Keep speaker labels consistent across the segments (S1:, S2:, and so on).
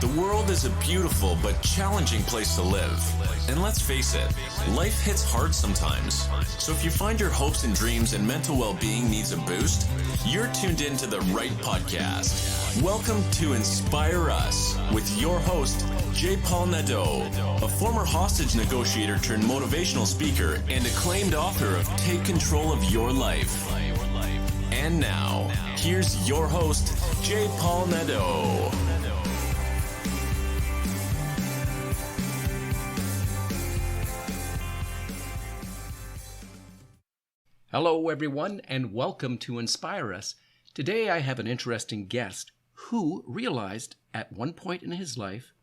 S1: The world is a beautiful but challenging place to live. And let's face it, life hits hard sometimes. So if you find your hopes and dreams and mental well-being needs a boost, you're tuned into the right podcast. Welcome to Inspire Us with your host, J. Paul Nadeau, a former hostage negotiator turned motivational speaker and acclaimed author of Take Control of Your Life. And now, here's your host, J. Paul Nadeau.
S2: Hello, everyone, and welcome to Inspire Us. Today, I have an interesting guest who realized at one point in his life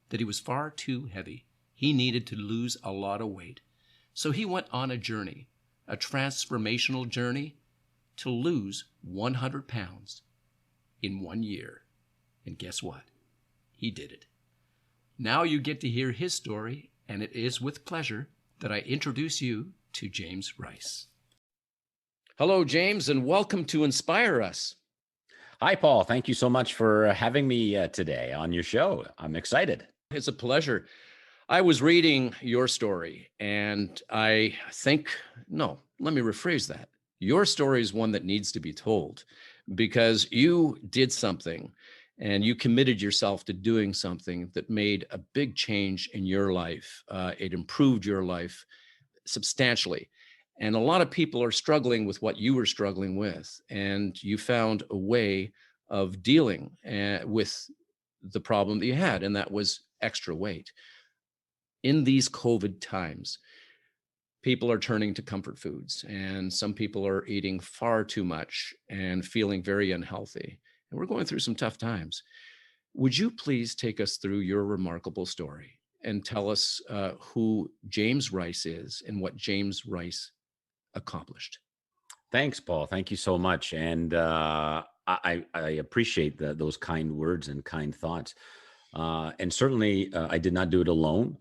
S2: that he was far too heavy. He needed to lose a lot of weight. So he went on a journey, a transformational journey to lose 100 pounds in 1 year. And guess what? He did it. Now you get to hear his story, and it is with pleasure that I introduce you to James Rice. Hello, James, and welcome to Inspire Us.
S3: Hi, Paul. Thank you so much for having me today on your show. I'm excited.
S2: It's a pleasure. I was reading your story, and let me rephrase that. Your story is one that needs to be told because you did something and you committed yourself to doing something that made a big change in your life. It improved your life substantially. And a lot of people are struggling with what you were struggling with, and you found a way of dealing with the problem that you had, and that was extra weight. In these COVID times, people are turning to comfort foods, and some people are eating far too much and feeling very unhealthy. And we're going through some tough times. Would you please take us through your remarkable story and tell us who James Rice is and what James Rice accomplished?
S3: Thanks, Paul. Thank you so much. And I appreciate those kind words and kind thoughts. And certainly I did not do it alone.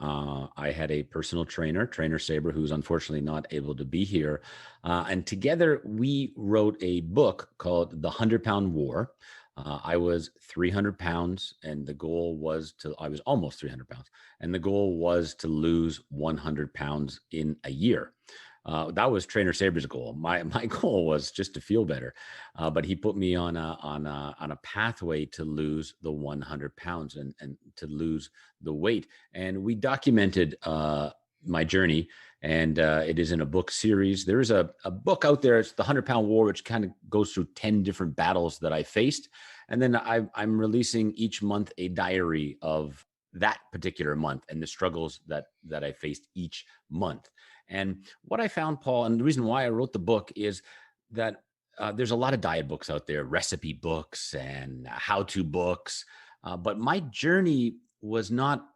S3: I had a personal trainer Saber, who's unfortunately not able to be here. And together we wrote a book called The 100-Pound War. I was 300 pounds and the goal was I was almost 300 pounds. And the goal was to lose 100 pounds in a year. That was Trainer Saber's goal. My goal was just to feel better, but he put me on a pathway to lose the 100 pounds and to lose the weight. And we documented my journey, and it is in a book series. There is a book out there. It's the 100-Pound War, which kind of goes through 10 different battles that I faced, and then I'm releasing each month a diary of that particular month and the struggles that I faced each month. And what I found, Paul, and the reason why I wrote the book is that there's a lot of diet books out there, recipe books and how-to books. But my journey was not,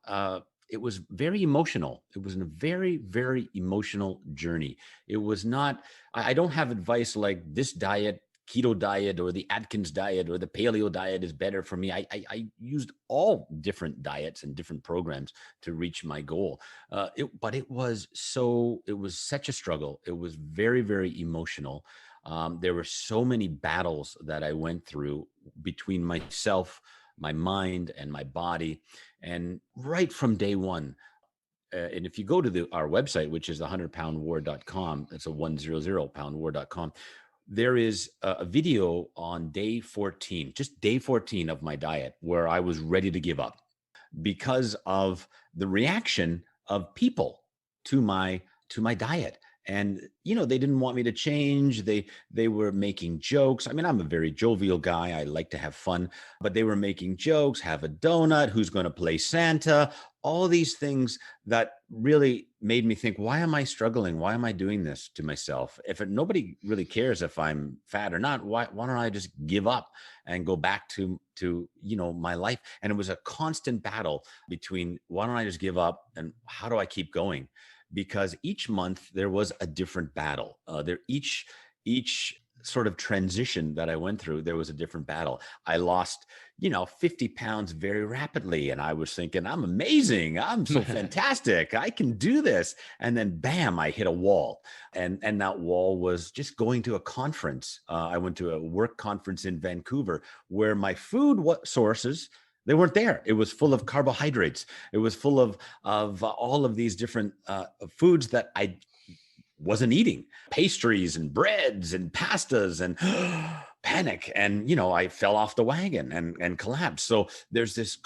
S3: it was very emotional. It was a very, very emotional journey. It was not, I don't have advice like this diet, keto diet, or the Atkins diet, or the paleo diet is better for me. I used all different diets and different programs to reach my goal. But it was such a struggle. It was very, very emotional. There were so many battles that I went through between myself, my mind, and my body. And right from day one, and if you go to our website, which is 100poundwar.com, it's a 100poundwar.com, there is a video on day 14, just day 14 of my diet, where I was ready to give up because of the reaction of people to my diet. And, they didn't want me to change. They were making jokes. I mean, I'm a very jovial guy. I like to have fun, but they were making jokes, have a donut, who's going to play Santa, all these things that really made me think, why am I struggling? Why am I doing this to myself? Nobody really cares if I'm fat or not, why don't I just give up and go back to my life? And it was a constant battle between why don't I just give up and how do I keep going? Because each month there was a different battle. Each sort of transition that I went through, there was a different battle. I lost, 50 pounds very rapidly. And I was thinking, I'm amazing. I'm so fantastic. I can do this. And then bam, I hit a wall. And that wall was just going to a conference. I went to a work conference in Vancouver where my food sources They weren't there. It was full of carbohydrates. It was full of all of these different foods that I wasn't eating, pastries and breads and pastas, and panic. And, I fell off the wagon and collapsed. So there's this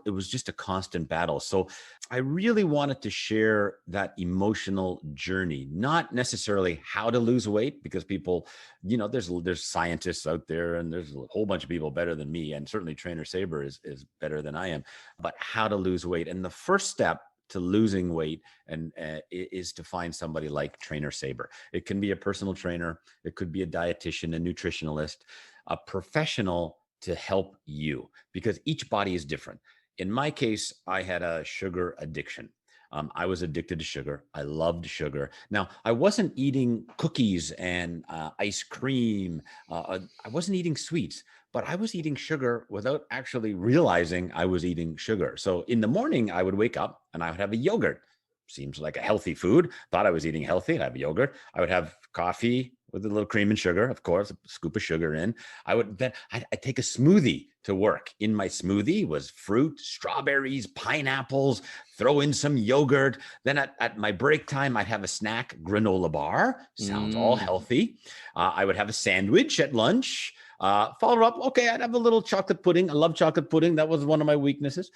S3: it was just a constant battle. So I really wanted to share that emotional journey, not necessarily how to lose weight, because people, there's scientists out there, and there's a whole bunch of people better than me. And certainly Trainer Saber is better than I am, but how to lose weight. And the first step to losing weight and is to find somebody like Trainer Saber. It can be a personal trainer. It could be a dietitian, a nutritionalist, a professional to help you, because each body is different. In my case, I had a sugar addiction. I was addicted to sugar. I loved sugar. Now, I wasn't eating cookies and ice cream. I wasn't eating sweets, but I was eating sugar without actually realizing I was eating sugar. So in the morning, I would wake up and I would have a yogurt. Seems like a healthy food. Thought I was eating healthy. I'd have a yogurt. I would have coffee with a little cream and sugar, of course, a scoop of sugar in. I'd take a smoothie to work. In my smoothie was fruit, strawberries, pineapples, throw in some yogurt. Then at my break time, I'd have a snack, granola bar. Sounds all healthy. I would have a sandwich at lunch. Followed up, okay, I'd have a little chocolate pudding. I love chocolate pudding. That was one of my weaknesses.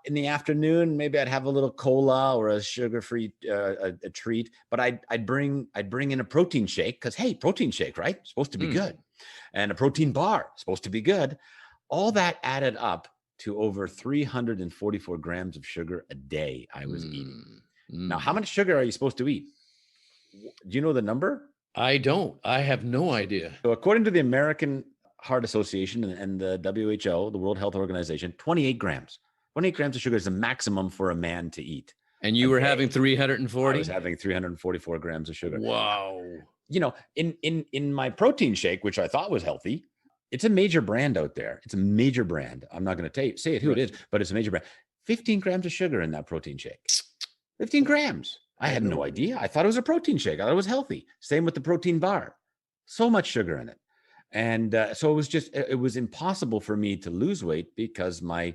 S3: In the afternoon, maybe I'd have a little cola or a sugar-free a treat. But I'd bring in a protein shake, because hey, protein shake, right? Supposed to be good. And a protein bar, supposed to be good. All that added up to over 344 grams of sugar a day I was eating. Now, how much sugar are you supposed to eat? Do you know the number?
S2: I don't. I have no idea.
S3: So according to the American Heart Association and the WHO, the World Health Organization, 28 grams. 28 grams of sugar is the maximum for a man to eat.
S2: And you were having 340?
S3: I was having 344 grams of sugar.
S2: Wow.
S3: In my protein shake, which I thought was healthy, it's a major brand out there. It's a major brand. I'm not going to say it who it is, but it's a major brand. 15 grams of sugar in that protein shake. 15 grams. I had no idea. I thought it was a protein shake. I thought it was healthy. Same with the protein bar. So much sugar in it. And so it was impossible for me to lose weight, because my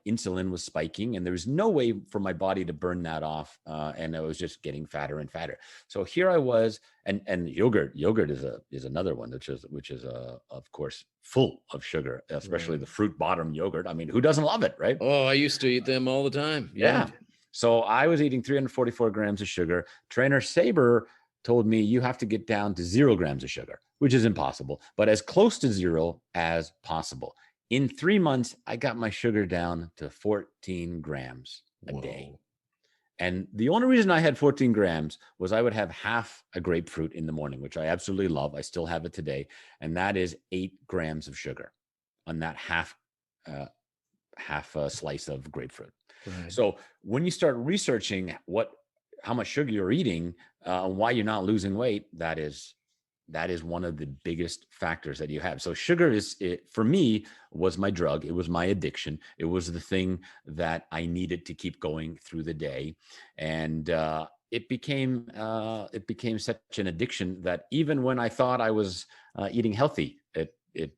S3: insulin was spiking, and there was no way for my body to burn that off. And I was just getting fatter and fatter. So here I was, and yogurt is another one, which is of course full of sugar, especially the fruit bottom yogurt. I mean, who doesn't love it, right?
S2: Oh, I used to eat them all the time.
S3: Yeah. So I was eating 344 grams of sugar. Trainer Saber told me you have to get down to 0 grams of sugar, which is impossible, but as close to 0 as possible. In 3 months, I got my sugar down to 14 grams a day. And the only reason I had 14 grams was I would have half a grapefruit in the morning, which I absolutely love. I still have it today. And that is 8 grams of sugar on that half a slice of grapefruit. Right. So when you start researching how much sugar you're eating, why you're not losing weight, that is one of the biggest factors that you have. So sugar for me, was my drug. It was my addiction. It was the thing that I needed to keep going through the day. And it became such an addiction that even when I thought I was eating healthy, it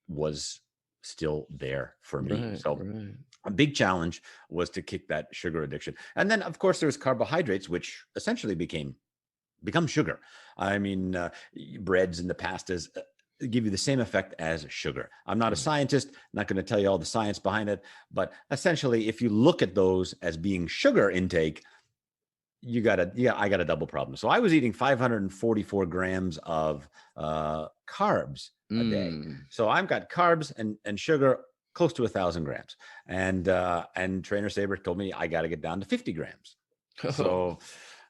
S3: was still there for me.
S2: Right,
S3: so
S2: right.
S3: A big challenge was to kick that sugar addiction. And then, of course, there's carbohydrates, which essentially become sugar. I mean, breads and the pastas give you the same effect as sugar. I'm not a scientist, not going to tell you all the science behind it, but essentially, if you look at those as being sugar intake, I got a double problem. So I was eating 544 grams of carbs a day. So I've got carbs and sugar close to 1,000 grams. And Trainer Saber told me I got to get down to 50 grams. So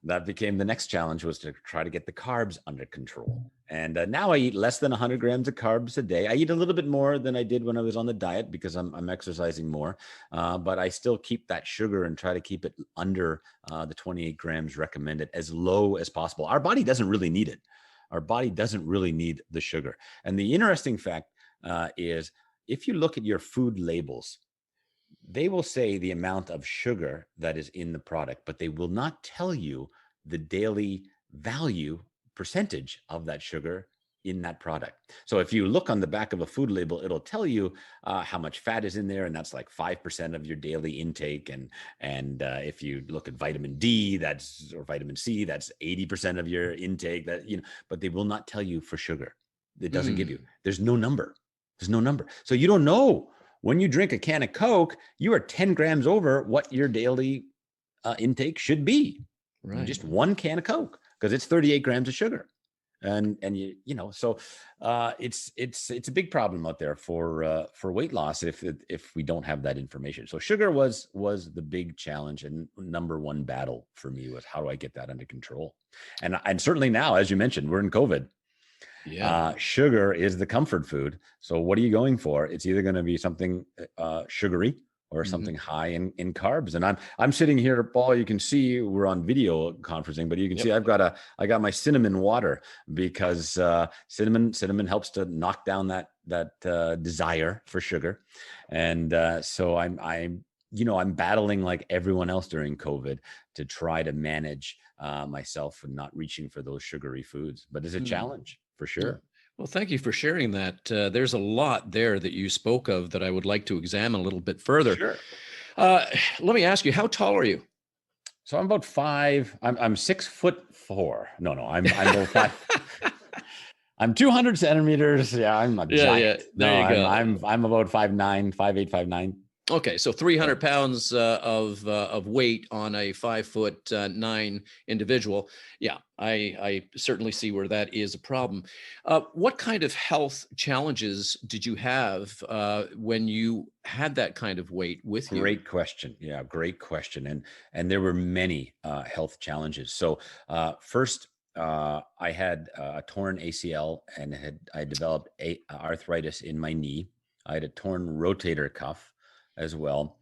S3: that became the next challenge, was to try to get the carbs under control. And now I eat less than 100 grams of carbs a day. I eat a little bit more than I did when I was on the diet, because I'm exercising more. But I still keep that sugar and try to keep it under the 28 grams recommended, as low as possible. Our body doesn't really need it. Our body doesn't really need the sugar. And the interesting fact is, if you look at your food labels, they will say the amount of sugar that is in the product, but they will not tell you the daily value percentage of that sugar in that product. So if you look on the back of a food label, it'll tell you how much fat is in there, and that's like 5% of your daily intake. And if you look at vitamin D, or vitamin C, that's 80% of your intake. But they will not tell you for sugar. It doesn't give you. There's no number. There's no number. So you don't know. When you drink a can of Coke, you are 10 grams over what your daily intake should be. Right. Just one can of Coke, because it's 38 grams of sugar. And so it's a big problem out there for weight loss if we don't have that information. So sugar was the big challenge, and number one battle for me was, how do I get that under control? And certainly now, as you mentioned, we're in COVID. Yeah. Sugar is the comfort food. So what are you going for? It's either going to be something sugary or something high in carbs. And I'm sitting here, Paul, you can see we're on video conferencing, but you can see I got my cinnamon water, because cinnamon helps to knock down that desire for sugar. And so I'm battling like everyone else during COVID to try to manage myself and not reaching for those sugary foods. But it's a challenge for sure.
S2: Well, thank you for sharing that. There's a lot there that you spoke of that I would like to examine a little bit further.
S3: Sure.
S2: Let me ask you, how tall are you?
S3: So I'm about 5. I'm 6'4". No, I'm about 5. I'm 200 centimeters. Yeah, I'm a giant. Yeah. There you go. I'm about 5'9", 5'8", 5'9".
S2: Okay, so 300 pounds of weight on a 5'9" individual. Yeah, I certainly see where that is a problem. What kind of health challenges did you have when you had that kind of weight with you?
S3: Great question. Yeah, great question. And there were many health challenges. So first, I had a torn ACL, and I developed arthritis in my knee. I had a torn rotator cuff as well.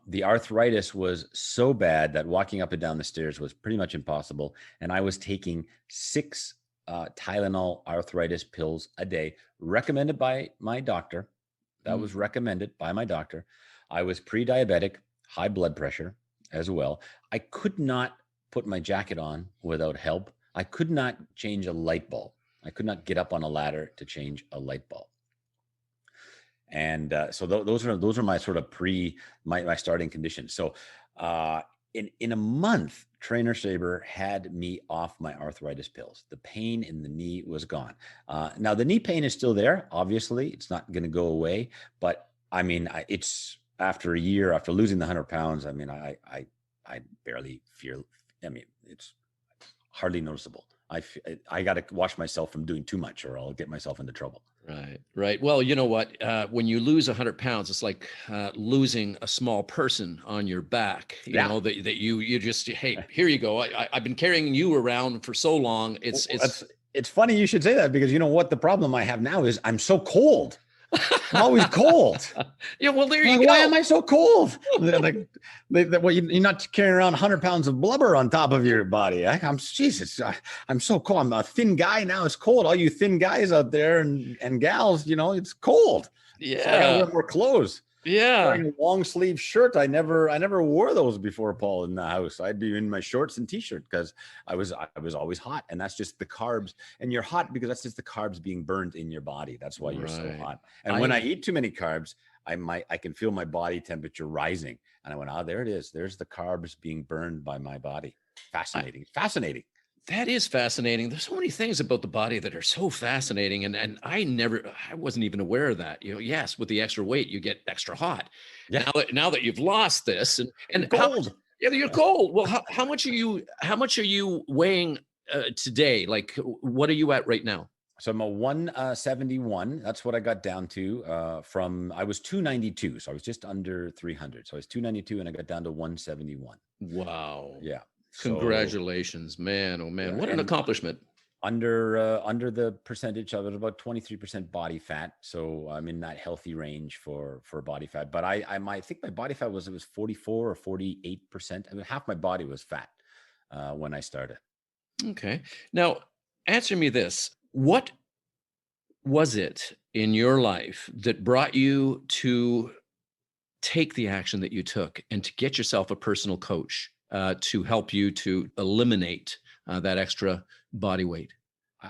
S3: The arthritis was so bad that walking up and down the stairs was pretty much impossible. And I was taking 6 Tylenol arthritis pills a day, recommended by my doctor. That was recommended by my doctor. I was pre-diabetic, high blood pressure as well. I could not put my jacket on without help. I could not change a light bulb. I could not get up on a ladder to change a light bulb. And so those are my sort of my starting conditions. So in a month, Trainer Saber had me off my arthritis pills. The pain in the knee was gone. Now the knee pain is still there. Obviously, it's not going to go away. But I mean, it's after a year, after losing the 100 pounds. I mean, I barely feel. I mean, it's hardly noticeable. I got to watch myself from doing too much, or I'll get myself into trouble.
S2: Right. Well, you know what? When you lose 100 pounds, it's like losing a small person on your back. You know that you just, hey, here you go. I've been carrying you around for so long.
S3: It's funny you should say that, because you know what the problem I have now is I'm so cold. I'm always cold.
S2: Yeah, well, there you go.
S3: Why am I so you're not carrying around 100 pounds of blubber on top of your body. I'm so cold. I'm a thin guy now. It's cold. All you thin guys out there and gals, it's cold.
S2: Yeah,
S3: so I gotta wear more clothes.
S2: Yeah,
S3: wearing a long sleeve shirt. I never wore those before, Paul, in the house. I'd be in my shorts and t-shirt because I was always hot, and that's just the carbs. And you're hot because that's just the carbs being burned in your body. That's why you're so hot. And when I eat too many carbs, I can feel my body temperature rising. And I went, there it is. There's the carbs being burned by my body. Fascinating.
S2: That is fascinating. There's so many things about the body that are so fascinating. And I wasn't even aware of that. Yes, with the extra weight, you get extra hot. Yeah. Now that you've lost this and
S3: cold.
S2: You're cold. Well, how much are you weighing today? Like, what are you at right now?
S3: So I'm a 171. That's what I got down to I was 292. So I was just under 300. So I was 292 and I got down to 171.
S2: Wow.
S3: Yeah.
S2: Congratulations, man. Oh man. What an accomplishment.
S3: Under the percentage, I was about 23% body fat. So I'm in that healthy range for body fat, but I think my body fat was 44 or 48%. I mean, half my body was fat when I started.
S2: Okay. Now answer me this. What was it in your life that brought you to take the action that you took and to get yourself a personal coach to help you to eliminate that extra body weight?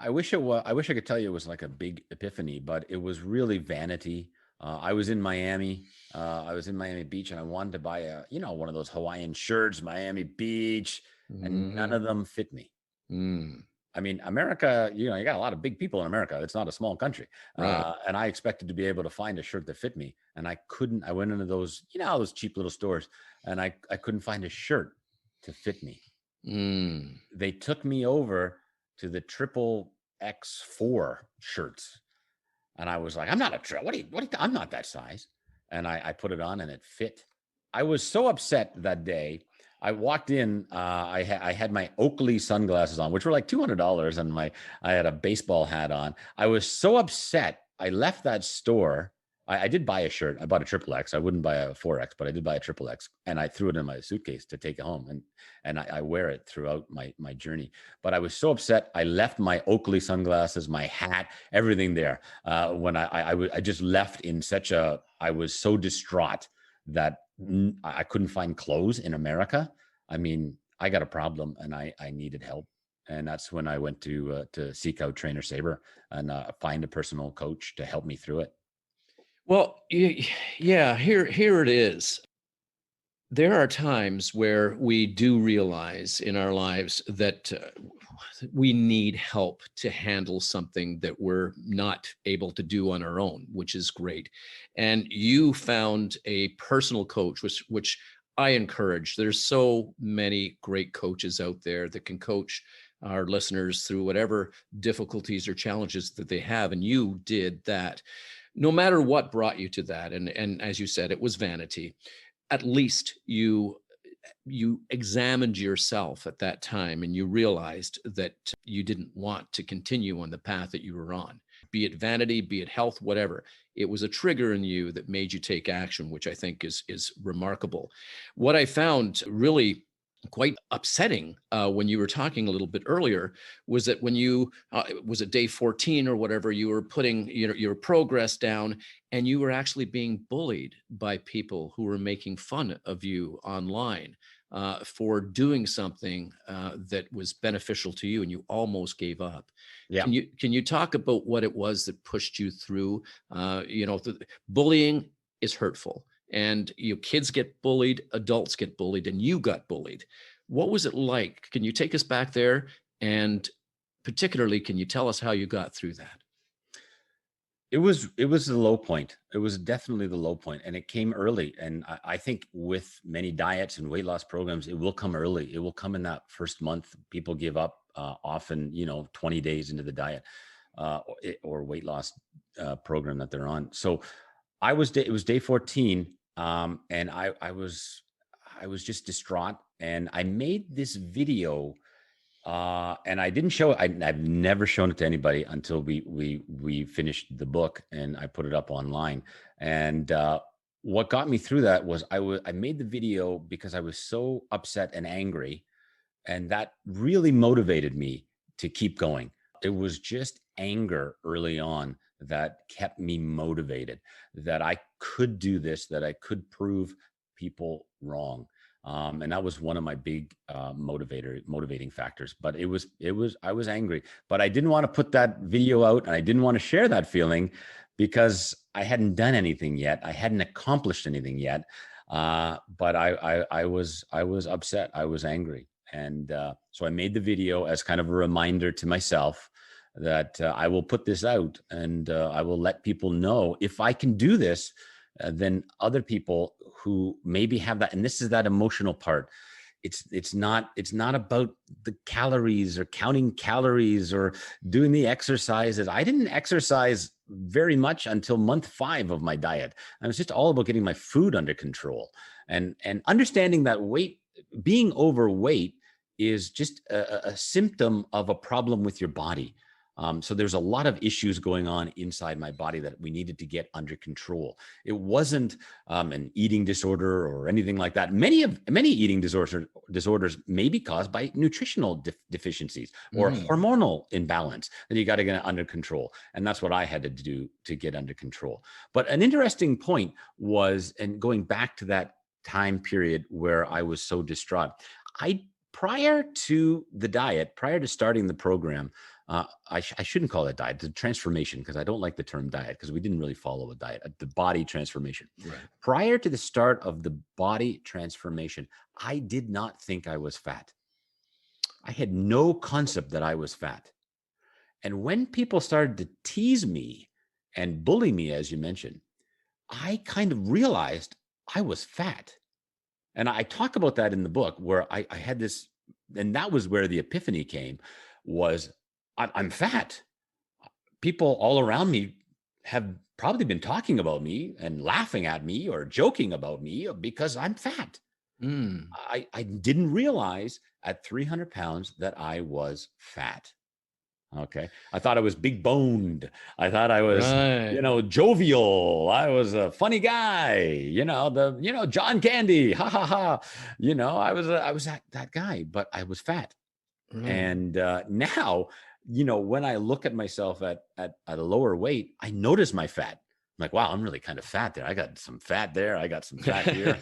S3: I wish it was. I wish I could tell you it was like a big epiphany, but it was really vanity. I was in Miami. I was in Miami Beach, and I wanted to buy one of those Hawaiian shirts, Miami Beach, and none
S2: Hmm.
S3: of them fit me.
S2: Mm.
S3: I mean, America, you got a lot of big people in America. It's not a small country.
S2: Right.
S3: And I expected to be able to find a shirt that fit me. And I couldn't. I went into those cheap little stores, and I couldn't find a shirt to fit me.
S2: Mm.
S3: They took me over to the triple X4 shirts. And I was like, I'm not I'm not that size. And I put it on and it fit. I was so upset that day. I walked in, I had my Oakley sunglasses on, which were like $200, and I had a baseball hat on. I was so upset. I left that store. I did buy a shirt. I bought a triple X. I wouldn't buy a 4X, but I did buy a triple X, and I threw it in my suitcase to take it home, and I wear it throughout my journey. But I was so upset. I left my Oakley sunglasses, my hat, everything there. When I just left in I was so distraught that I couldn't find clothes in America. I mean, I got a problem, and I needed help. And that's when I went to seek out Trainer Saber and find a personal coach to help me through it.
S2: Well, yeah, here it is. There are times where we do realize in our lives that we need help to handle something that we're not able to do on our own, which is great. And you found a personal coach, which I encourage. There's so many great coaches out there that can coach our listeners through whatever difficulties or challenges that they have. And you did that. No matter what brought you to that, and as you said, it was vanity. At least you examined yourself at that time and you realized that you didn't want to continue on the path that you were on, be it vanity, be it health, whatever. It was a trigger in you that made you take action, which I think is remarkable. What I found really quite upsetting when you were talking a little bit earlier was that when you was it day 14 or whatever, you were putting your progress down, and you were actually being bullied by people who were making fun of you online for doing something that was beneficial to you, and you almost gave up.
S3: Yeah.
S2: Can you talk about what it was that pushed you through? Bullying is hurtful, and kids get bullied, adults get bullied, and you got bullied. What was it like? Can you take us back there? And particularly, can you tell us how you got through that?
S3: It was the low point. It was definitely the low point, and it came early. And I think with many diets and weight loss programs, it will come early. It will come in that first month. People give up often, 20 days into the diet or weight loss program that they're on. So it was day 14, and I was just distraught, and I made this video. And I didn't show it. I've never shown it to anybody until we finished the book and I put it up online. And what got me through that was I made the video because I was so upset and angry, and that really motivated me to keep going. It was just anger early on that kept me motivated, that I could do this, that I could prove people wrong. And that was one of my big motivating factors. But I was angry, but I didn't want to put that video out, and I didn't want to share that feeling because I hadn't done anything yet. I hadn't accomplished anything yet. But I was upset. I was angry. And so I made the video as kind of a reminder to myself that I will put this out, and I will let people know if I can do this, then other people who maybe have that. And this is that emotional part. It's not about the calories or counting calories or doing the exercises. I didn't exercise very much until month 5 of my diet. I was just all about getting my food under control and understanding that being overweight is just a symptom of a problem with your body. So there's a lot of issues going on inside my body that we needed to get under control. It wasn't an eating disorder or anything like that. Many eating disorders may be caused by nutritional deficiencies or hormonal imbalance that you got to get under control. And that's what I had to do to get under control. But an interesting point was, and going back to that time period where I was so distraught, prior to the diet, prior to starting the program, I shouldn't call it diet, the transformation, because I don't like the term diet because we didn't really follow a diet, the body transformation.
S2: Right.
S3: Prior to the start of the body transformation, I did not think I was fat. I had no concept that I was fat. And when people started to tease me and bully me, as you mentioned, I kind of realized I was fat. And I talk about that in the book where I had this, and that was where the epiphany came, was I'm fat. People all around me have probably been talking about me and laughing at me or joking about me because I'm fat.
S2: Mm.
S3: I didn't realize at 300 pounds that I was fat. Okay. I thought I was big boned. I thought I was,
S2: Right.
S3: jovial. I was a funny guy, John Candy. Ha ha ha. I was that guy, but I was fat.
S2: Right.
S3: And now, when I look at myself at a lower weight, I notice my fat. I'm like, wow, I'm really kind of fat there. I got some fat there. I got some fat here.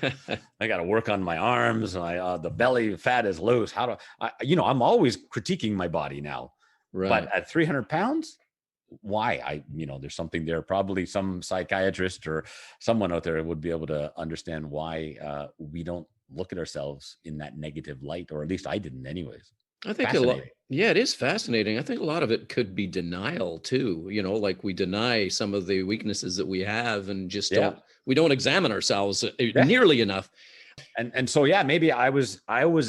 S3: I got to work on my arms. The belly fat is loose. How do I'm always critiquing my body now. But
S2: Right.
S3: at 300 pounds, why? There's something there. Probably some psychiatrist or someone out there would be able to understand why we don't look at ourselves in that negative light, or at least I didn't anyways.
S2: I think a lot.
S3: Fascinating.
S2: Yeah, it is fascinating. I think a lot of it could be denial too. Like we deny some of the weaknesses that we have and just
S3: Yeah.
S2: we don't examine ourselves
S3: Yeah.
S2: nearly enough.
S3: And so, yeah, maybe I was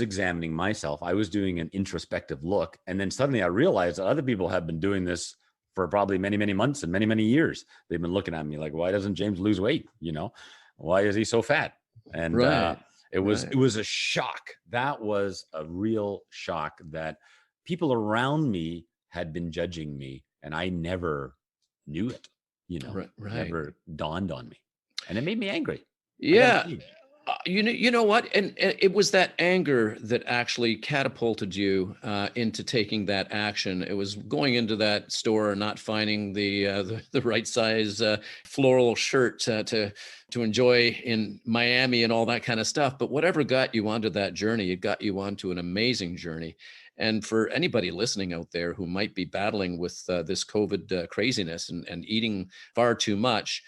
S3: examining myself. I was doing an introspective look. And then suddenly I realized that other people have been doing this for probably many, many months and many, many years. They've been looking at me like, why doesn't James lose weight? Why is he so fat? And
S2: Right.
S3: it was
S2: Right.
S3: a shock. That was a real shock that people around me had been judging me, and I never knew it.
S2: Right. Right.
S3: Never dawned on me, and it made me angry. I got to
S2: Yeah.
S3: change.
S2: You know what? And it was that anger that actually catapulted you into taking that action. It was going into that store and not finding the right size floral shirt to enjoy in Miami and all that kind of stuff. But whatever got you onto that journey, it got you onto an amazing journey. And for anybody listening out there who might be battling with this COVID craziness and eating far too much,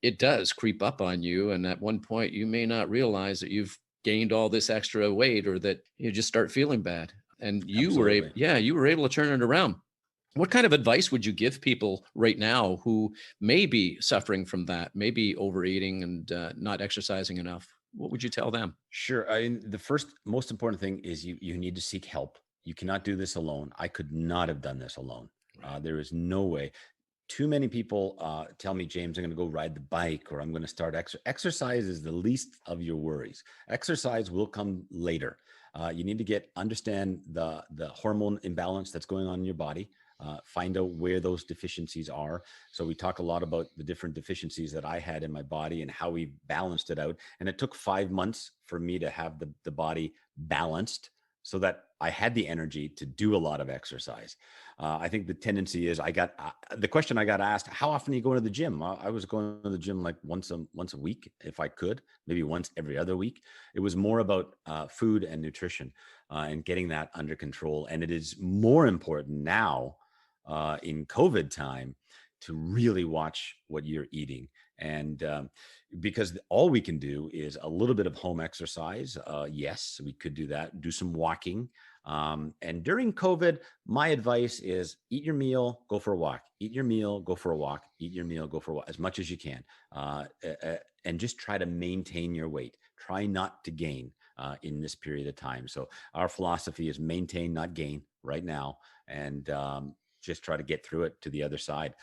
S2: it does creep up on you. And at one point, you may not realize that you've gained all this extra weight or that you just start feeling bad. And
S3: Absolutely.
S2: you were able to turn it around. What kind of advice would you give people right now who may be suffering from that, maybe overeating and not exercising enough? What would you tell them?
S3: Sure. The first most important thing is you need to seek help. You cannot do this alone. I could not have done this alone.
S2: Right.
S3: There is no way. Too many people tell me, James, I'm going to go ride the bike, or I'm going to start exercise is the least of your worries. Exercise will come later. You need to understand the hormone imbalance that's going on in your body. Find out where those deficiencies are. So we talk a lot about the different deficiencies that I had in my body and how we balanced it out. And it took 5 months for me to have the body balanced so that I had the energy to do a lot of exercise. I think the tendency is the question I got asked, how often are you going to the gym? I was going to the gym like once a week, if I could, maybe once every other week. It was more about food and nutrition and getting that under control. And it is more important now in COVID time to really watch what you're eating. And because all we can do is a little bit of home exercise. Yes, we could do that, do some walking. And during COVID, my advice is eat your meal, go for a walk, eat your meal, go for a walk, eat your meal, go for a walk as much as you can. And just try to maintain your weight. Try not to gain in this period of time. So our philosophy is maintain, not gain right now. And just try to get through it to the other side.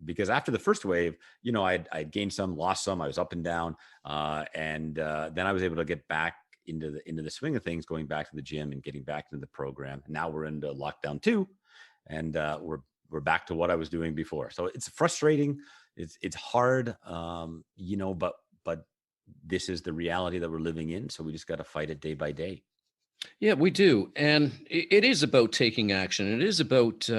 S3: Because after the first wave, I'd gained some, lost some, I was up and down. And then I was able to get back into the swing of things, going back to the gym and getting back into the program. Now we're into lockdown 2, and we're back to what I was doing before. So it's frustrating. It's hard, but this is the reality that we're living in. So we just got to fight it day by day.
S2: Yeah, we do. And it is about taking action. It is about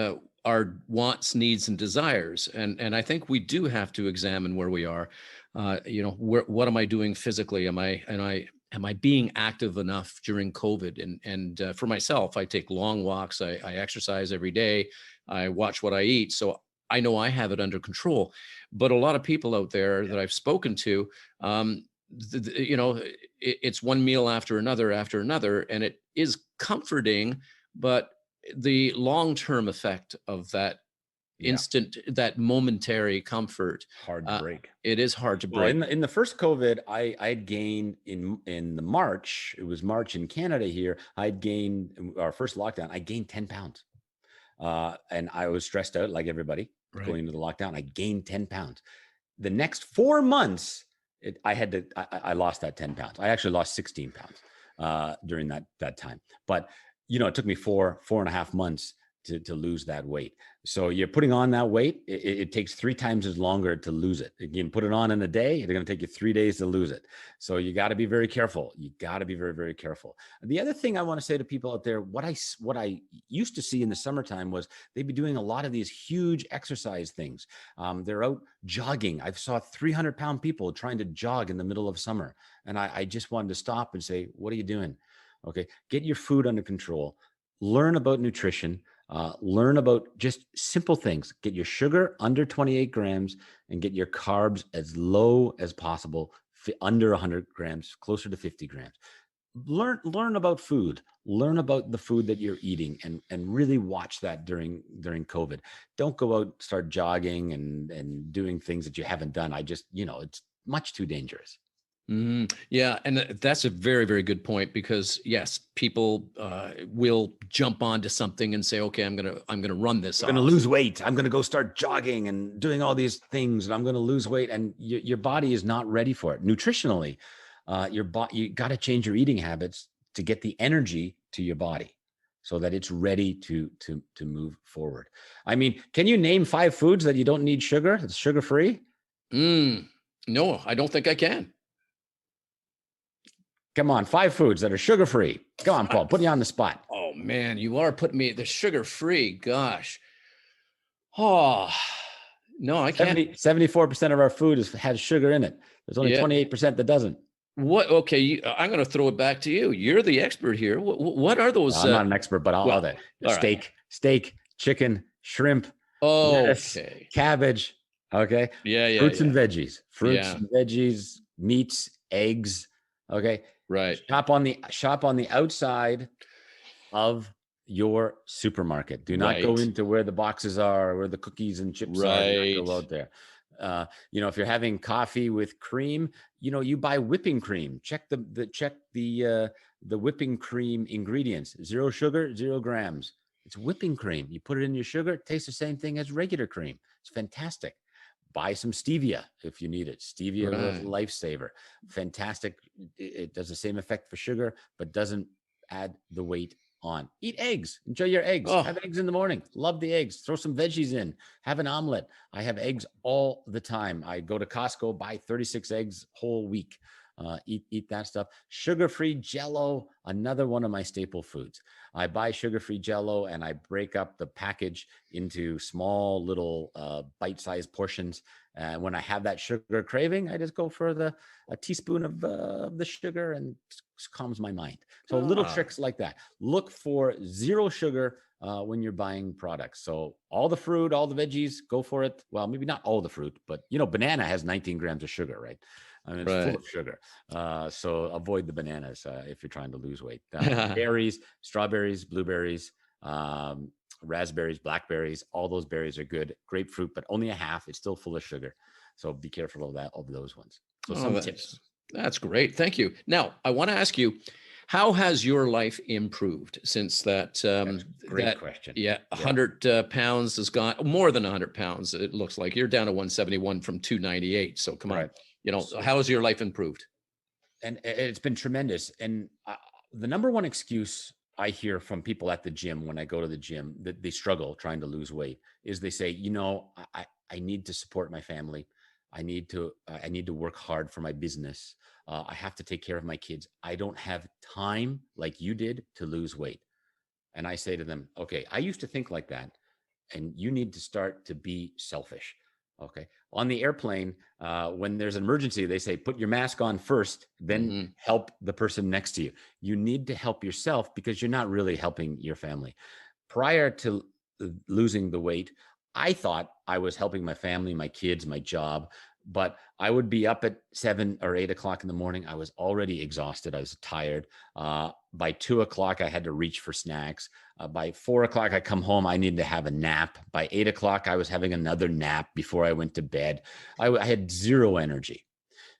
S2: our wants, needs, and desires. And I think we do have to examine where we are. What am I doing physically? Am I am I being active enough during COVID? And for myself, I take long walks. I exercise every day. I watch what I eat. So I know I have it under control. But a lot of people out there that I've spoken to, it's one meal after another, and it is comforting, but the long-term effect of that
S3: Yeah.
S2: that momentary comfort,
S3: Hard to break.
S2: it is hard to
S3: Well,
S2: break.
S3: in the first COVID, I had gained in the March. It was March in Canada here. I'd gained our first lockdown. I gained 10 pounds, and I was stressed out like everybody going into the lockdown. I gained 10 pounds. The next 4 months, I lost that 10 pounds. I actually lost 16 pounds during that time. But it took me 4.5 months to lose that weight. So you're putting on that weight. It takes 3 times as longer to lose it. You can put it on in a day. It's going to take you 3 days to lose it. So you got to be very careful. You got to be very, very careful. The other thing I want to say to people out there, what I used to see in the summertime was they'd be doing a lot of these huge exercise things. They're out jogging. I saw 300-pound people trying to jog in the middle of summer. And I just wanted to stop and say, what are you doing? Okay. Get your food under control. Learn about nutrition. Learn about just simple things. Get your sugar under 28 grams and get your carbs as low as possible, under 100 grams, closer to 50 grams. Learn about food. Learn about the food that you're eating and really watch that during COVID. Don't go out, start jogging and doing things that you haven't done. It's much too dangerous.
S2: Yeah, and that's a very, very good point, because yes, people will jump onto something and say, "Okay, I'm gonna run this.
S3: I'm going to lose weight. I'm going to go start jogging and doing all these things, and I'm going to lose weight." And your body is not ready for it nutritionally. You got to change your eating habits to get the energy to your body, so that it's ready to move forward. I mean, can you name 5 foods that you don't need sugar? It's sugar free.
S2: No, I don't think I can.
S3: Come on, 5 foods that are sugar-free. Come on, Paul, put you on the spot.
S2: Oh man, you are putting me the sugar-free. Gosh. Oh, no, I can't.
S3: 74% of our food has sugar in it. There's only 28% that doesn't.
S2: What? Okay, I'm going to throw it back to you. You're the expert here. What are those?
S3: I'm not an expert, but I'll steak, chicken, shrimp, lettuce, cabbage. Okay. Fruits and veggies. And veggies, meats, eggs. Okay.
S2: Right.
S3: Shop on the outside of your supermarket. Do not go into where the boxes are, where the cookies and chips are. Go out there. If you're having coffee with cream, you buy whipping cream. Check the whipping cream ingredients. 0 sugar, 0 grams. It's whipping cream. You put it in your sugar, it tastes the same thing as regular cream. It's fantastic. Buy some stevia if you need it. Stevia is a lifesaver. Fantastic. It does the same effect for sugar, but doesn't add the weight on. Eat eggs. Enjoy your eggs. Have eggs in the morning. Love the eggs. Throw some veggies in. Have an omelet. I have eggs all the time. I go to Costco, buy 36 eggs whole week. Eat that stuff. Sugar-free Jell-O, another one of my staple foods. I buy sugar-free Jell-O and I break up the package into small little bite-sized portions. And when I have that sugar craving, I just go for a teaspoon of the sugar, and it calms my mind. So little tricks like that. Look for 0 sugar when you're buying products. So all the fruit, all the veggies, go for it. Well, maybe not all the fruit, but banana has 19 grams of sugar, right? I mean, it's full of sugar. So avoid the bananas if you're trying to lose weight. Berries, strawberries, blueberries, raspberries, blackberries, all those berries are good. Grapefruit, but only a half. It's still full of sugar. So be careful of those ones. So some tips.
S2: That's great. Thank you. Now, I want to ask you, how has your life improved since that?
S3: Great question.
S2: Yeah, 100 pounds has gone, more than 100 pounds. It looks like you're down to 171 from 298. So come on. How has your life improved?
S3: And it's been tremendous. And the number one excuse I hear from people at the gym when I go to the gym that they struggle trying to lose weight is they say, I need to support my family. I need to work hard for my business. I have to take care of my kids. I don't have time like you did to lose weight. And I say to them, okay, I used to think like that. And you need to start to be selfish. Okay. on the airplane, when there's an emergency, they say, put your mask on first, then help the person next to you. You need to help yourself because you're not really helping your family. Prior to losing the weight, I thought I was helping my family, my kids, my job, but I would be up at 7 or 8 o'clock in the morning. I was already exhausted. I was tired. By 2 o'clock, I had to reach for snacks. By 4 o'clock, I come home. I needed to have a nap. By 8 o'clock, I was having another nap before I went to bed. I had zero energy.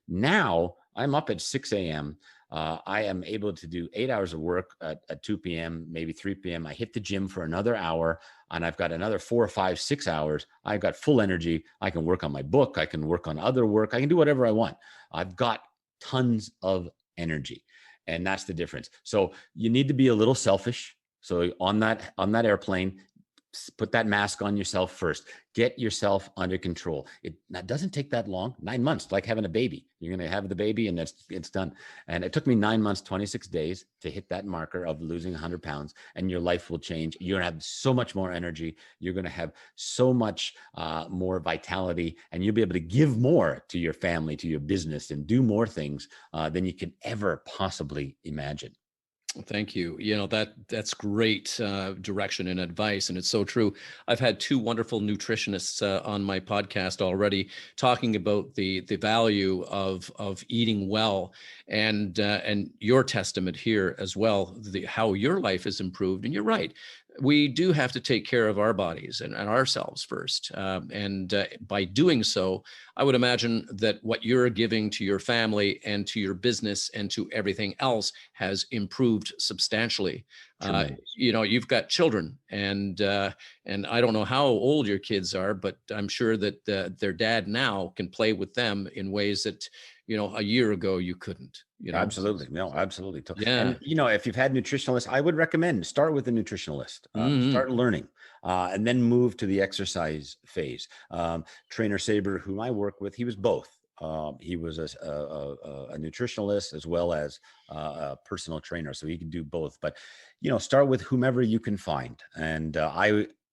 S3: Now I'm up at 6 a.m. I am able to do 8 hours of work at 2 p.m., maybe 3 p.m. I hit the gym for another hour, and I've got another 4 or 5, 6 hours. I've got full energy. I can work on my book. I can work on other work. I can do whatever I want. I've got tons of energy, and that's the difference. So you need to be a little selfish. So on that airplane, put that mask on yourself first. Get yourself under control. That doesn't take that long. 9 months, like having a baby. You're going to have the baby and it's done. And it took me 9 months, 26 days to hit that marker of losing 100 pounds, and your life will change. You're going to have so much more energy. You're going to have so much more vitality, and you'll be able to give more to your family, to your business, and do more things than you could ever possibly imagine.
S2: Thank you. That's great direction and advice, and it's so true. I've had two wonderful nutritionists on my podcast already talking about the value of eating well, and your testament here as well, how your life has improved. And you're right. We do have to take care of our bodies and ourselves first. By doing so, I would imagine that what you're giving to your family and to your business and to everything else has improved substantially. You've got children, and I don't know how old your kids are, but I'm sure that their dad now can play with them in ways that, a year ago you couldn't.
S3: Absolutely. No, absolutely.
S2: Yeah.
S3: And, if you've had nutritionalists, I would recommend start with a nutritionalist, start learning, and then move to the exercise phase. Trainer Saber, whom I work with, he was both. He was a nutritionalist as well as a personal trainer. So he can do both, but, start with whomever you can find. And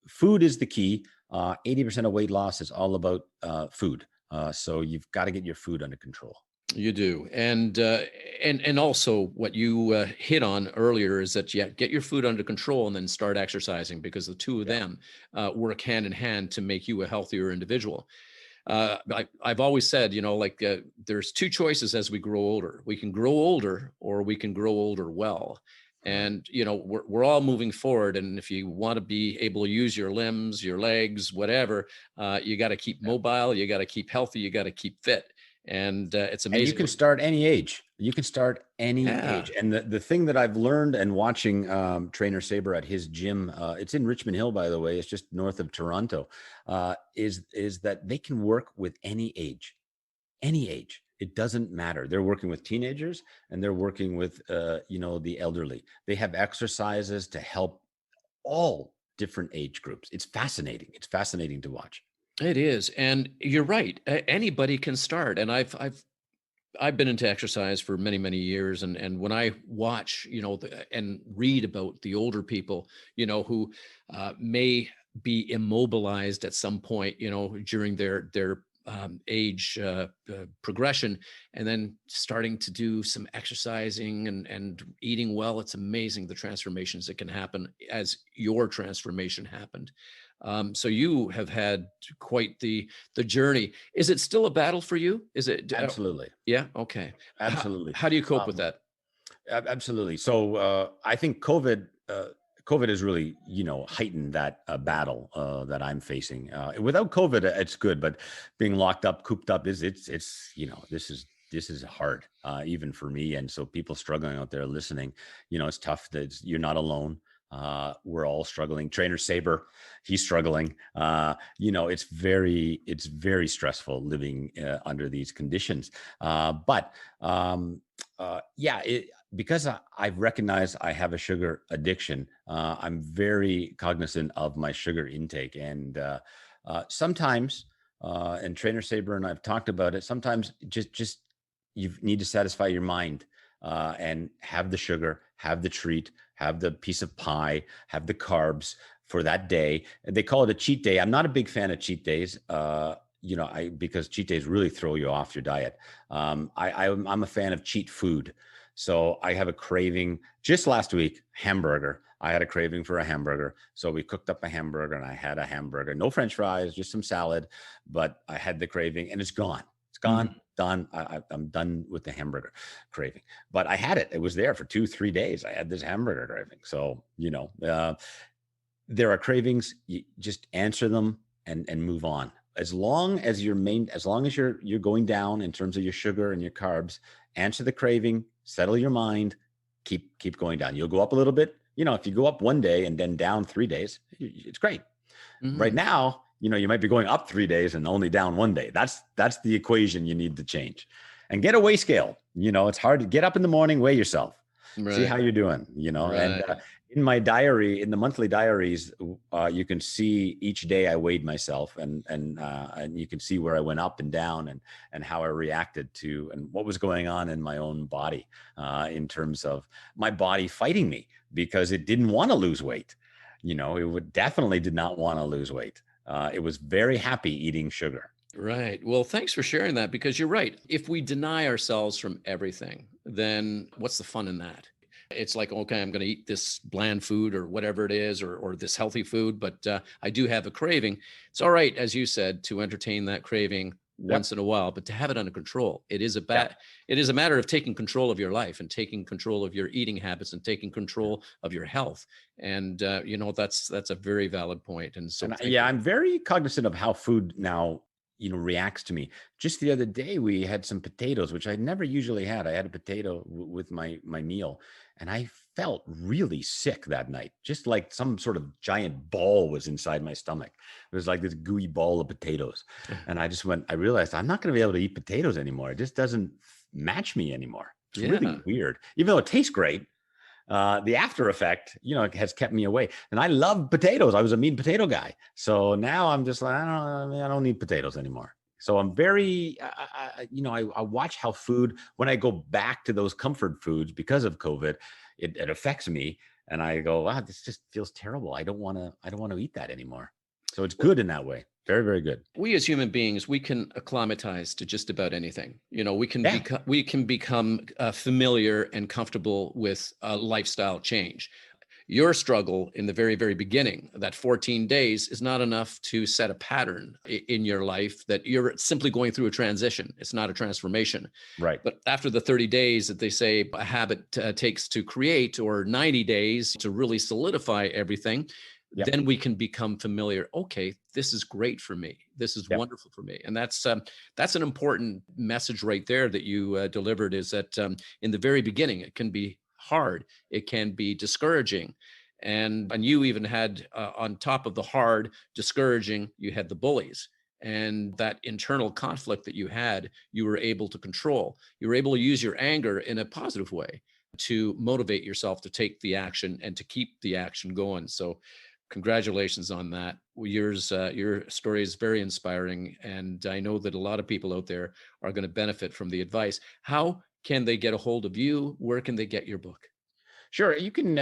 S3: food is the key. 80% of weight loss is all about food. So you've got to get your food under control.
S2: You do. And also what you hit on earlier is that, get your food under control and then start exercising, because the two of them work hand in hand to make you a healthier individual. I've always said, there's two choices as we grow older. We can grow older, or we can grow older well. And, we're all moving forward. And if you want to be able to use your limbs, your legs, whatever, you got to keep mobile, you got to keep healthy, you got to keep fit. And it's amazing.
S3: And you can start any age. You can start any age. And the thing that I've learned, and watching Trainer Saber at his gym, it's in Richmond Hill, by the way, it's just north of Toronto, is that they can work with any age. Any age. It doesn't matter. They're working with teenagers, and they're working with, the elderly. They have exercises to help all different age groups. It's fascinating. It's fascinating to watch.
S2: It is. And you're right. Anybody can start. And I've been into exercise for many, many years. And when I watch, and read about the older people, who may be immobilized at some point, during their age progression, and then starting to do some exercising and eating well, it's amazing the transformations that can happen, as your transformation happened. So you have had quite the journey. Is it still a battle for you? Is it?
S3: Absolutely.
S2: Yeah. Okay.
S3: Absolutely.
S2: How do you cope with that?
S3: Absolutely. So I think COVID has really, heightened that battle that I'm facing. Without COVID, it's good, but being locked up, cooped up this is hard, even for me. And so people struggling out there listening, it's tough that you're not alone. We're all struggling. Trainer Saber, he's struggling. It's very stressful living under these conditions. Because I've recognized I have a sugar addiction, I'm very cognizant of my sugar intake. And sometimes, and Trainer Saber and I've talked about it, sometimes just you need to satisfy your mind and have the sugar, have the treat, have the piece of pie, have the carbs for that day. And they call it a cheat day. I'm not a big fan of cheat days. because cheat days really throw you off your diet. I'm a fan of cheat food. So I have a craving. Just last week, hamburger. I had a craving for a hamburger. So we cooked up a hamburger and I had a hamburger. No French fries, just some salad. But I had the craving and it's gone. It's gone, done. I'm done with the hamburger craving. But I had it. It was there for 2-3 days. I had this hamburger craving. So, there are cravings. You just answer them and move on. As long as you're going down in terms of your sugar and your carbs, answer the craving, settle your mind, keep going down. You'll go up a little bit. If you go up one day and then down 3 days, it's great. Right now, you might be going up 3 days and only down one day. That's the equation you need to change. And get a weigh scale. It's hard to get up in the morning, weigh yourself, see how you're doing, and in my diary, in the monthly diaries, you can see each day I weighed myself and you can see where I went up and down and how I reacted to and what was going on in my own body in terms of my body fighting me because it didn't want to lose weight. It definitely did not want to lose weight. It was very happy eating sugar.
S2: Right. Well, thanks for sharing that because you're right. If we deny ourselves from everything, then what's the fun in that? It's like, okay, I'm going to eat this bland food or whatever it is, or this healthy food, but I do have a craving. It's all right, as you said, to entertain that craving once in a while, but to have it under control. It is a matter of taking control of your life and taking control of your eating habits and taking control of your health. And that's a very valid point. And so,
S3: I'm very cognizant of how food now reacts to me. Just the other day, we had some potatoes, which I never usually had. I had a potato with my meal, and I felt really sick that night. Just like some sort of giant ball was inside my stomach. It was like this gooey ball of potatoes. And I realized I'm not going to be able to eat potatoes anymore. It just doesn't match me anymore. It's really weird. Even though it tastes great, the after effect, has kept me away. And I love potatoes. I was a mean potato guy. So now I'm just like, I don't need potatoes anymore. So I'm very, I watch how food, when I go back to those comfort foods because of COVID, it affects me. And I go, wow, this just feels terrible. I don't want to eat that anymore. So it's good in that way. Very, very good.
S2: We as human beings, we can acclimatize to just about anything. We can become familiar and comfortable with a lifestyle change. Your struggle in the very, very beginning, that 14 days, is not enough to set a pattern in your life that you're simply going through a transition. It's not a transformation.
S3: Right.
S2: But after the 30 days that they say a habit takes to create, or 90 days to really solidify everything, then we can become familiar. Okay, this is great for me. This is wonderful for me. And that's an important message right there that you delivered, is that in the very beginning, it can be hard. It can be discouraging. And you even had on top of the hard, discouraging, you had the bullies. And that internal conflict that you had, you were able to control. You were able to use your anger in a positive way to motivate yourself to take the action and to keep the action going. So congratulations on that. Your story is very inspiring, and I know that a lot of people out there are going to benefit from the advice. How can they get a hold of you? Where can they get your book?
S3: Sure. You can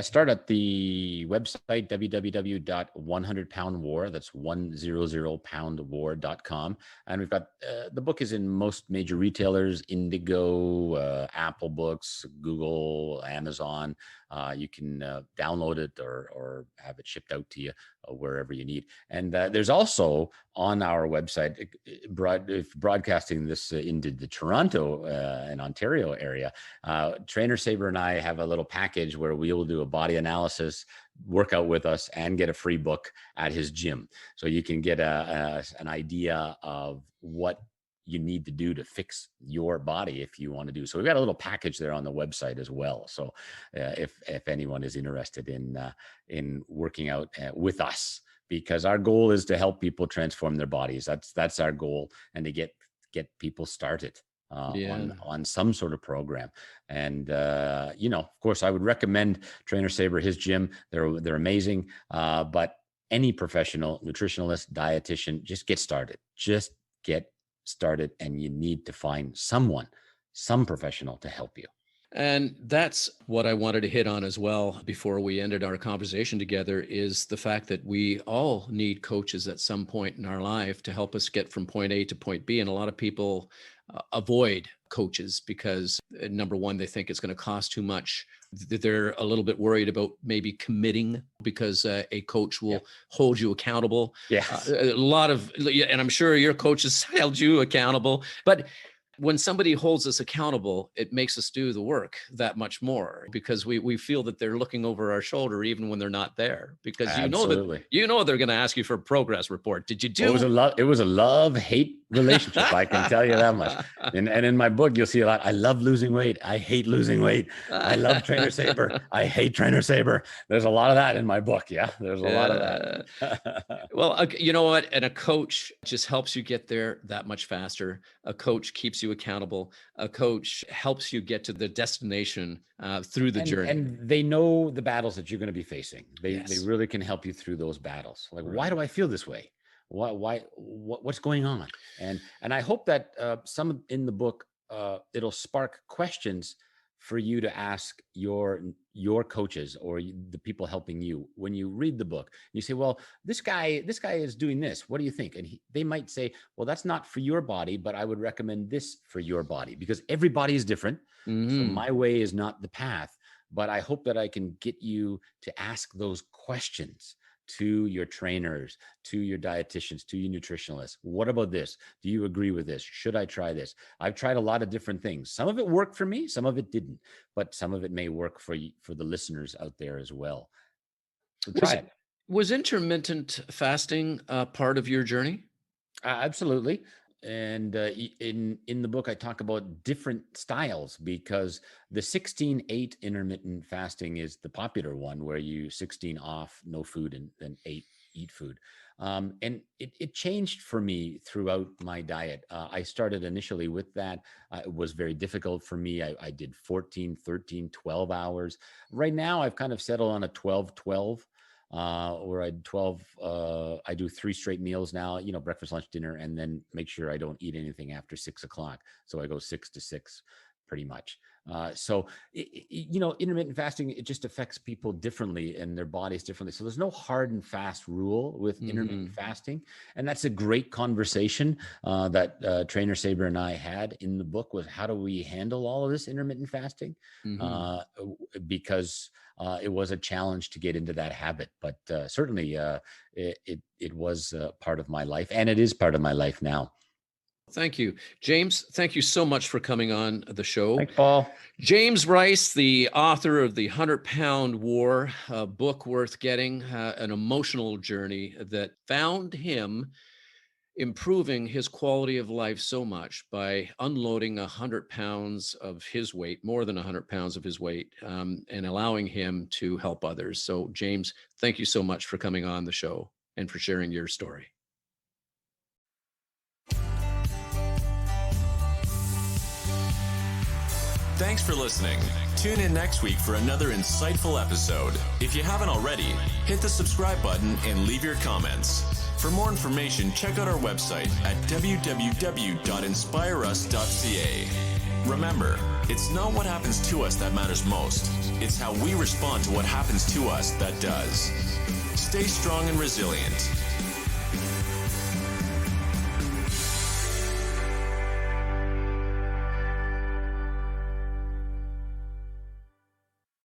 S3: start at the website, www.100poundwar. That's 100poundwar.com. And we've got, the book is in most major retailers, Indigo, Apple Books, Google, Amazon. You can download it or have it shipped out to you wherever you need. And there's also on our website, broadcasting this into the Toronto and Ontario area, Trainer Saber and I have a little package where we will do a body analysis, workout with us, and get a free book at his gym. So you can get an idea of what you need to do to fix your body if you want to do. So we've got a little package there on the website as well. So if anyone is interested in working out with us, because our goal is to help people transform their bodies. That's our goal, and to get people started on some sort of program. And of course, I would recommend Trainer Saber, his gym. They're amazing. But any professional nutritionalist, dietitian, just get started. Just get started, and you need to find some professional to help you.
S2: And that's what I wanted to hit on as well before we ended our conversation together, is the fact that we all need coaches at some point in our life to help us get from point A to point B. And a lot of people avoid coaches because number one, they think it's going to cost too much. They're a little bit worried about maybe committing because a coach will hold you accountable.
S3: Yes.
S2: A lot of, and I'm sure your coaches held you accountable, but when somebody holds us accountable, it makes us do the work that much more because we feel that they're looking over our shoulder even when they're not there, because
S3: Absolutely.
S2: they're going to ask you for a progress report. Did you do?
S3: It was a love-hate relationship. I can tell you that much. And in my book, you'll see a lot. I love losing weight. I hate losing weight. I love Trainer Saber. I hate Trainer Saber. There's a lot of that in my book. Yeah, there's a lot of that.
S2: Well, you know what? And a coach just helps you get there that much faster. A coach keeps you accountable. A coach helps you get to the destination through the journey.
S3: And they know the battles that you're going to be facing. They really can help you through those battles. Like, why do I feel this way? What's going on? And I hope that some in the book, it'll spark questions for you to ask your coaches or the people helping you when you read the book. You say, well, this guy is doing this. What do you think? And they might say, well, that's not for your body, but I would recommend this for your body, because every body is different. Mm-hmm. So my way is not the path, but I hope that I can get you to ask those questions to your trainers, to your dietitians, to your nutritionalists. What about this? Do you agree with this? Should I try this? I've tried a lot of different things. Some of it worked for me, some of it didn't, but some of it may work for you, for the listeners out there as well. So try it.
S2: Was intermittent fasting part of your journey?
S3: Absolutely. And in the book, I talk about different styles, because the 16-8 intermittent fasting is the popular one, where you 16 off, no food, and then 8 eat food. And it changed for me throughout my diet. I started initially with that. It was very difficult for me. I did 14, 13, 12 hours. Right now, I've kind of settled on a 12-12. Where I do 3 straight meals now, breakfast, lunch, dinner, and then make sure I don't eat anything after 6 o'clock. So I go 6 to 6 pretty much. So intermittent fasting, it just affects people differently and their bodies differently. So there's no hard and fast rule with intermittent fasting. And that's a great conversation that Trainer Saber and I had in the book, was how do we handle all of this intermittent fasting? Because it was a challenge to get into that habit, but certainly it was part of my life, and it is part of my life now.
S2: Thank you, James. Thank you so much for coming on the show.
S3: Thanks, Paul.
S2: James Rice, the author of The 100-Pound War, a book worth getting, an emotional journey that found him improving his quality of life so much by unloading 100 pounds of his weight, more than 100 pounds of his weight, and allowing him to help others. So, James, thank you so much for coming on the show and for sharing your story.
S1: Thanks for listening. Tune in next week for another insightful episode. If you haven't already, hit the subscribe button and leave your comments. For more information, check out our website at www.inspireus.ca. Remember, it's not what happens to us that matters most. It's how we respond to what happens to us that does. Stay strong and resilient.